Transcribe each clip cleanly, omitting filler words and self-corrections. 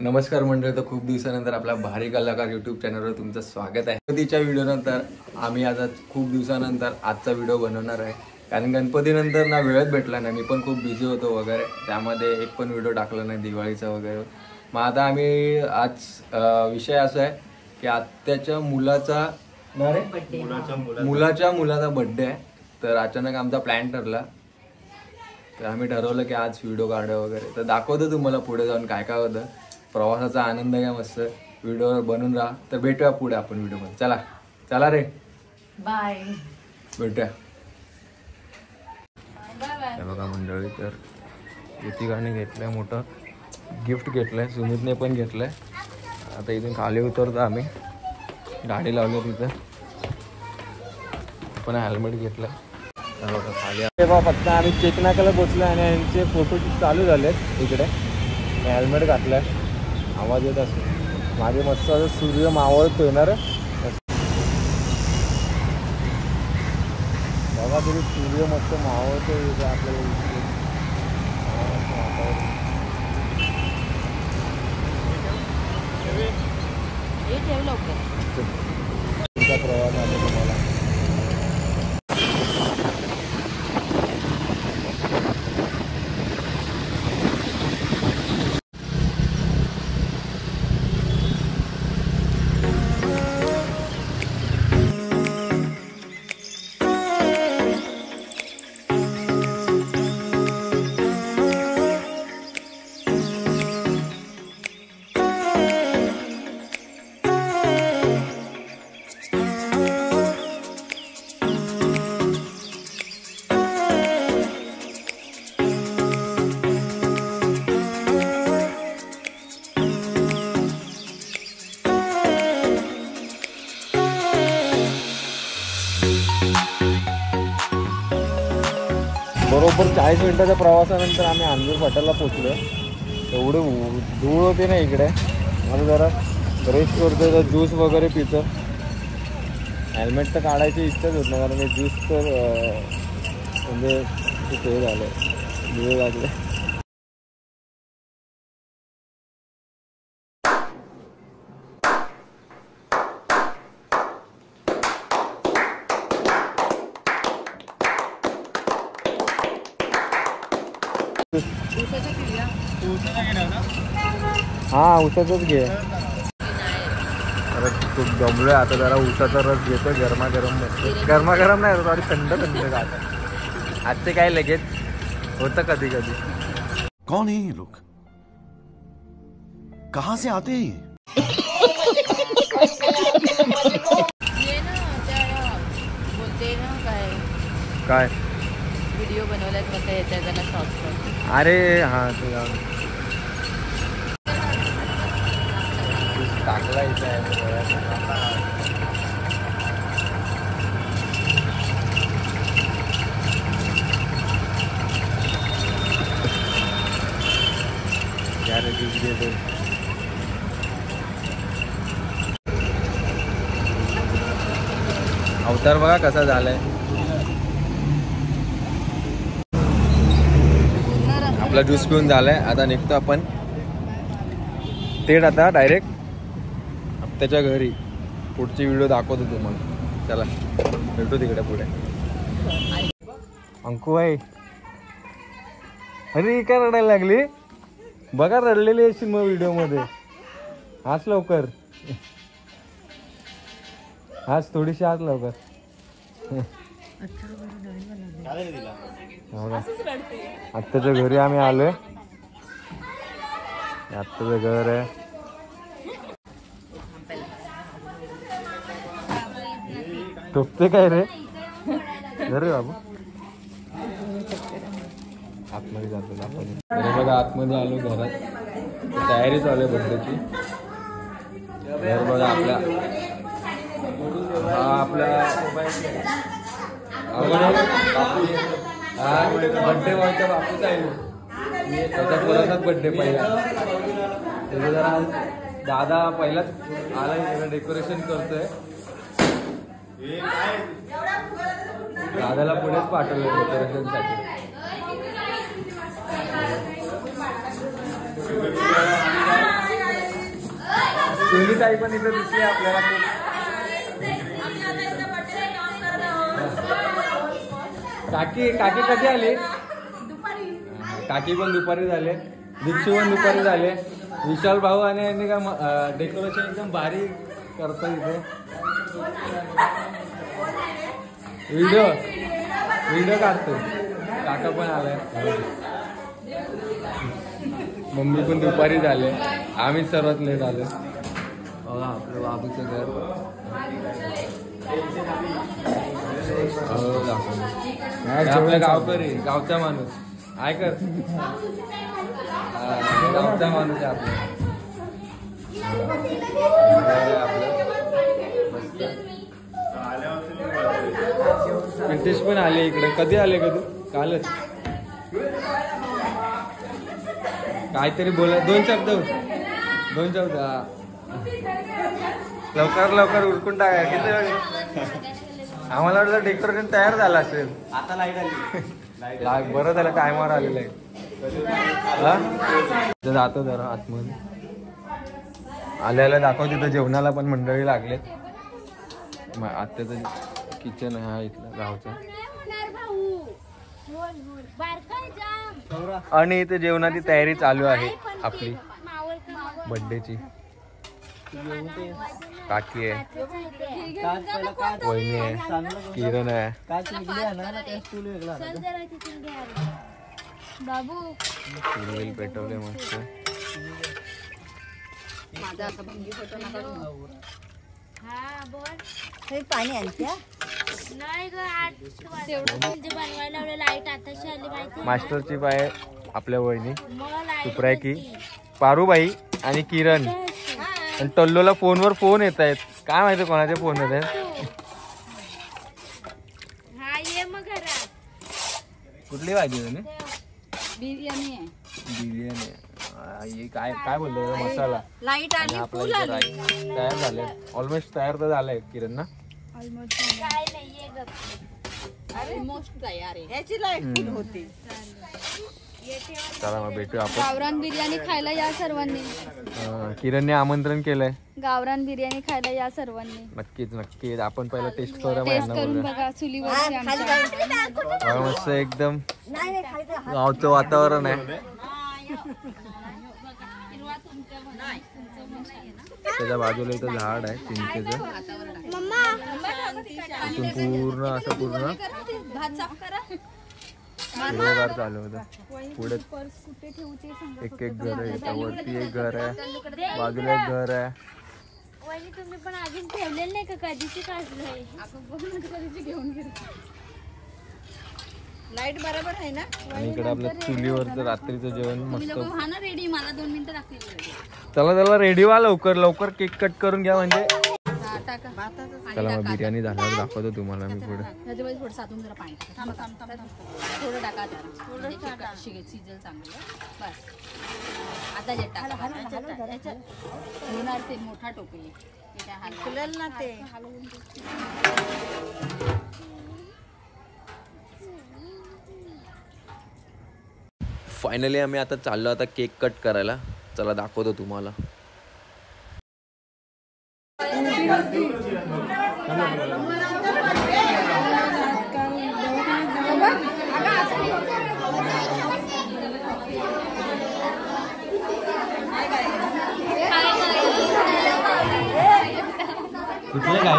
नमस्कार मंडळी, तर खूप दिवसानंतर आपला भारी कलाकार यूट्यूब चॅनलवर तुमचं स्वागत आहे. गणपतीच्या व्हिडिओनंतर आम्ही आज खूप दिवसानंतर आजचा व्हिडिओ बनवणार आहे. कारण गणपतीनंतर ना वेळच भेटला नाही, मी पण खूप बिझी होतो वगैरे, त्यामध्ये एक पण व्हिडिओ टाकला नाही दिवाळीचा वगैरे. मग आता आम्ही आज विषय असा आहे की आत्याच्या मुलाचा मुलाचा बड्डे आहे. तर अचानक आमचा प्लॅन ठरला, तर आम्ही ठरवलं की आज व्हिडिओ काढू वगैरे. तर दाखवतो तुम्हाला पुढे जाऊन काय काय होतं. प्रवासाचा आनंद घ्या, मस्त व्हिडिओ बनून राहा. तर भेटूया पुढे आपण व्हिडिओमध्ये. चला चला रे, बाय, भेटूया. बघा मंडळी, तर युतिकाने घेतलंय, मोठं गिफ्ट घेतलंय, सुमितने पण घेतलंय. आता इथून खाली उतरतो आम्ही, गाडी लावली तिथं, पण हेल्मेट घेतलं. बघा खाली फक्त आम्ही चेक नाक्याला पोचलो आणि यांचे फोटोशूट चालू झालेत. इकडे हेल्मेट घातलंय, आवाज येत असतो मागे, मस्त असं सूर्य मावळतोय ना रे. बघा तरी सूर्य मस्त मावळतोय इथे आपल्याला. प्रवास आहे तुम्हाला. बरोबर 40 मिनिटाच्या प्रवासानंतर आम्ही अंजूर फाट्याला पोचलो. एवढं धूळ होते ना इकडे, मला जरा रेस्ट करतो, तर ज्यूस वगैरे पितो. हेल्मेट तर काढायची इच्छाच होत नाही, कारण ज्यूस तर म्हणजे खूप हे झालं, धूळ लागले. हा, उसाचाच घे. अरे खूप दमलोय आता, जरा उसाचा रस घेतो, गरमागरम. मस्त गरमागरम नाही, थोडी थंड थंड खात. आजचे काय लगेच होतं कधी कधी. कौन है ये लोग, कहाँ से आते हैं? काय व्हिडिओ बनवल्यात कसं येतं त्यांना शॉर्ट. अरे हा, तुला टाकला इथे अवतार बघा कसा झालाय. आपला ज्यूस पिऊन झालाय, आता निघतो आपण थेट आता डायरेक्ट त्याच्या घरी. पुढची व्हिडिओ दाखवतो तुम्हाला. चला भेटू तिकडे पुढे. अंकू भाई, अरे काय रडायला लागली बघा, रडलेली असेल मग व्हिडिओ मध्ये. हाच लवकर, हाच थोडीशी, हाच लवकर. आत्याच्या घरी आम्ही आलोय, आत्याचं घर आहे. टोकते काय रे, रे बाबू. आतमध्ये जातो आपण. बघा आतमध्ये आलो, घरात तयारी चालू आहे बर्थडेची. घर बघा आपला, हा आपला बर्थडे व्हायचा बापूच आहे. त्याचा पुराचाच बर्थडे पहिला. त्याचं जरा दादा पहिलाच आला, डेकोरेशन करतोय. दादाला पुढेच पाठवलं डेकोरेशनसाठी. सुनीताई पण इथं दिसली आपल्याला खूप. काकी कधी आली? काकी पण दुपारी झाले, दीक्षू पण दुपारी झाले. विशाल भाऊ आणि यांनी का डेकोरेशन एकदम भारी करतात इथे. व्हिडिओ काढतो. काका पण आलाय, मम्मी पण दुपारी झाले, आम्ही सर्वात लेट आलो. आपलं बाबूचं घर आपल्या गावकरी, गावचा माणूस ऐकर, गावचा माणूस आहे आपला. नितेश पण आले इकडे. कधी आले का तू? कालच. काहीतरी बोला, दोन शब्द. लवकर उरकून टाका. किती वेळ? आम्हाला वाटलं डेकोरेशन तयार झालं असेल. आता लाईट आली. बरं झालं टायमावर आलेलं आहे. जातो जरा आतमध्ये. आल्याला दाखव. तिथं जेवणाला पण मंडळी लागलेत. आत्याचं किचन आहे हा इथला गावचा. आणि इथे जेवणाची तयारी चालू आहे आपली बर्थडेची. काकी आहे, वहिनी आहे, किरण आहे. चूल पेटवले मस्त. पाणी आणत्या मास्टरची बाय आपल्या वहिनी सुप्रायकी, पारूबाई आणि किरण. आणि टल्लोला फोनवर फोन येत आहेत. काय माहिती कोणाचे फोन येत आहेत. कुठली भाजी आहे? बिर्याणी आहे. काय बोलतो मसाला. लाईट आली, फुल आली. तयार झाले ऑलमोस्ट. तयार तर झालंय किरण ना. ऑलमोस्ट तयार आहे. याची लाईट फुल होती. चला मग भेटू आपण. गावरान बिर्याणी खायला या सर्वांनी. किरणने आमंत्रण केलंय. गावरान बिर्याणी खायला या सर्वांनी. नक्कीच. आपण पहिला टेस्ट करूया. टेस्ट करून बघा. चुलीवर मस्त एकदम गावचं वातावरण आहे. त्याच्या बाजूला इथं झाड आहे चिंचेचं. इथून पूर्ण असं पूर्ण हिरवगार चालू होतं. पुढे एक घर आहे. वरती एक घर आहे, बाजूला एक घर आहे. तुम्ही पण अजून ठेवलेलं नाही का? कधीची काढलंय घेऊन गेलो. लाईट बरोबर आहे ना. आणि इकडे आपल्या चुलीवरचं रात्रीचं जेवण मस्त. रेडी. मला 2 मिनिटं लागतील. चला रेडी व्हा. लवकर केक कट करून घ्या म्हणजे. चला मग बिर्याणी झाल्यावर दाखवतो तुम्हाला मी पुढे. थोडं साधून जरा पाणी थोडं टाका जरा. शिजेल चांगलं. बस आता जे टाका होणार ते मोठा टोपी फुलेल ना ते. फायनली आम्ही आता चाललो आता केक कट करायला. चला दाखवतो तुम्हाला. कुठले काय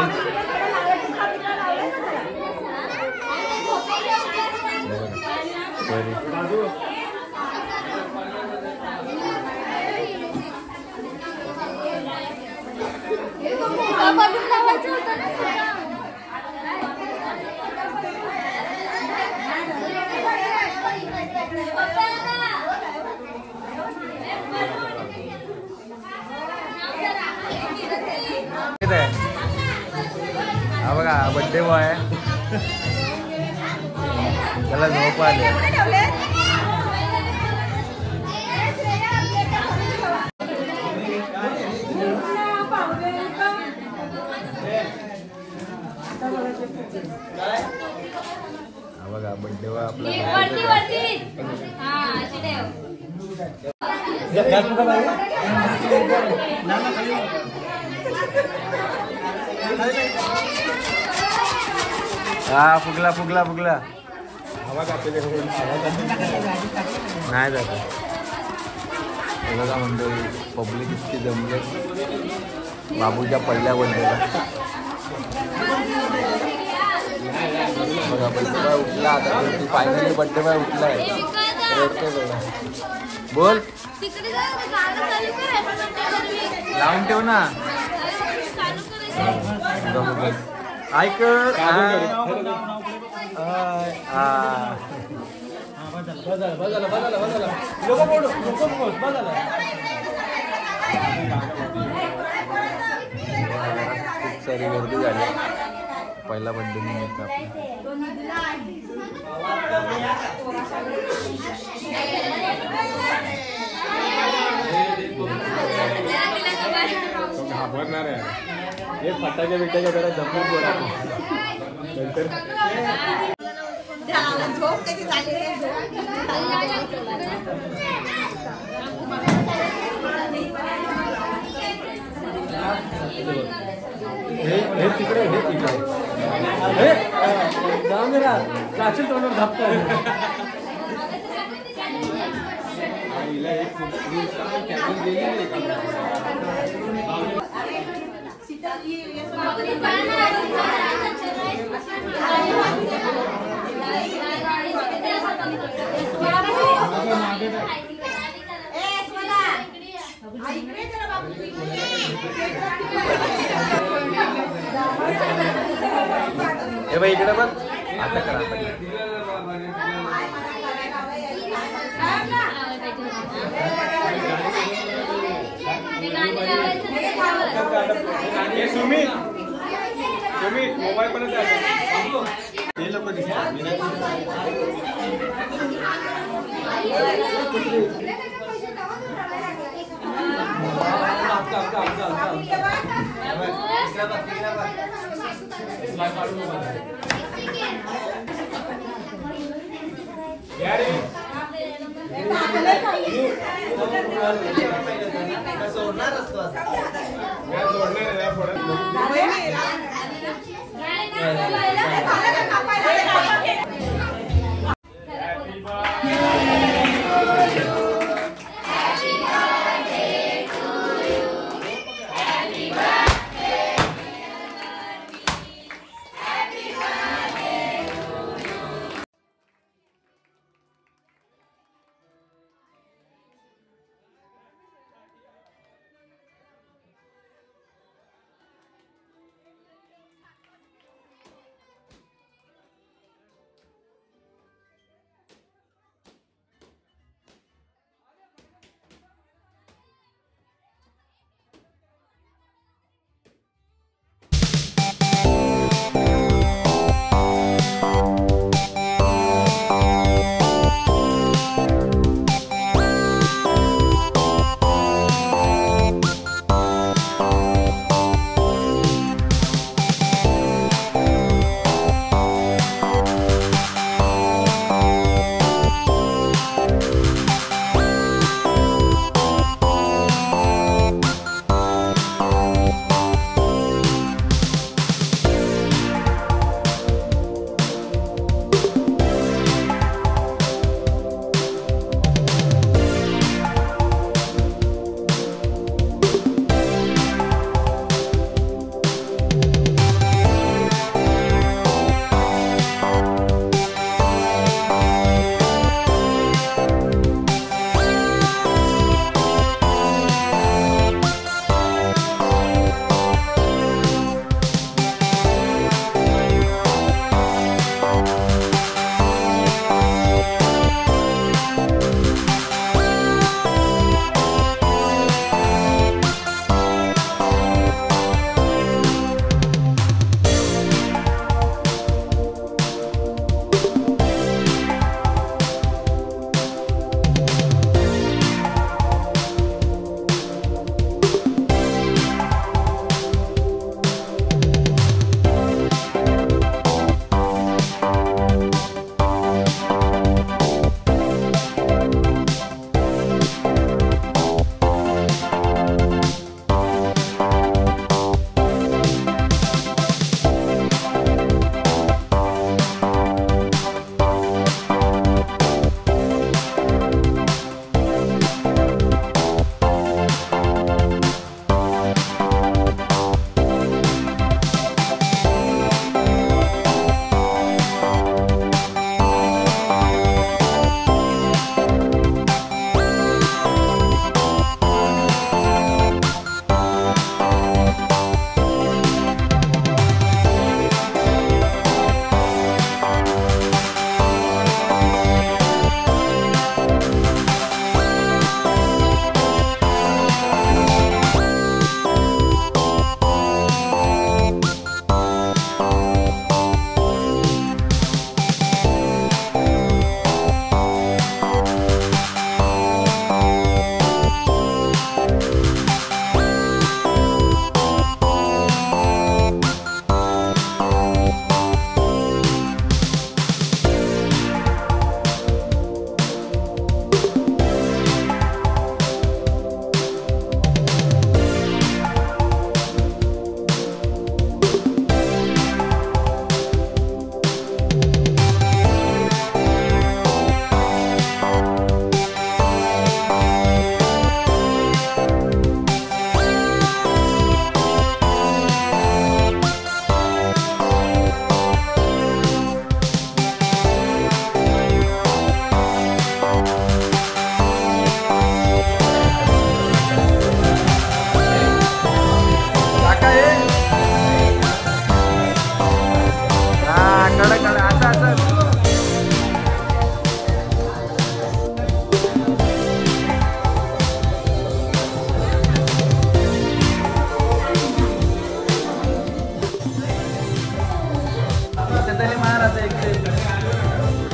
हा बघा बर्थडे बॉय आहे. त्याला झोप आले. हा बघा बर्थडे बॉय आपला. हा फुगला फुगला फुगला नाही जात बघा मंडळी पब्लिक इतकी जमले बाबूच्या पहिल्या बर्थडेला बघा बर्थडे बाय उठला आता फायनली बर्थडे बाय उठलाय बोल लावून ठेव ना ऐक खूप सारी गर्दी झाली पहिला बर्थडे निमित्त घाबरणार आहे हे फटाके बिटाके जरा जपून बोला नंतर झोप कधी झाली हे तिकडे हे तिकडे काशील तोंडावर धापत हे बाई इकडे बघ आता करा सुमित सुमित मोबाईल पण ते लोक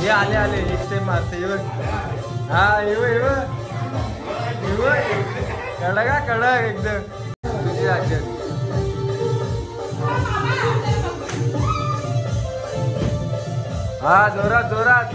हे आले आले एक स्टेप मारते हा कडक एकदम तुझी आजी हा जोरात जोरात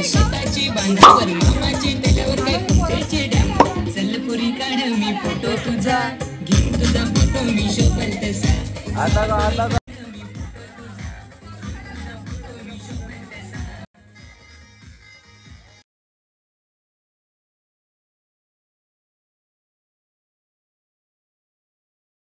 शेताची बांधावर मामाची त्याच्यावर काय कुठेची डॅम सलपुरी काढ मी फोटो तुझा घे तुझा फोटो मी शोभल तसा आता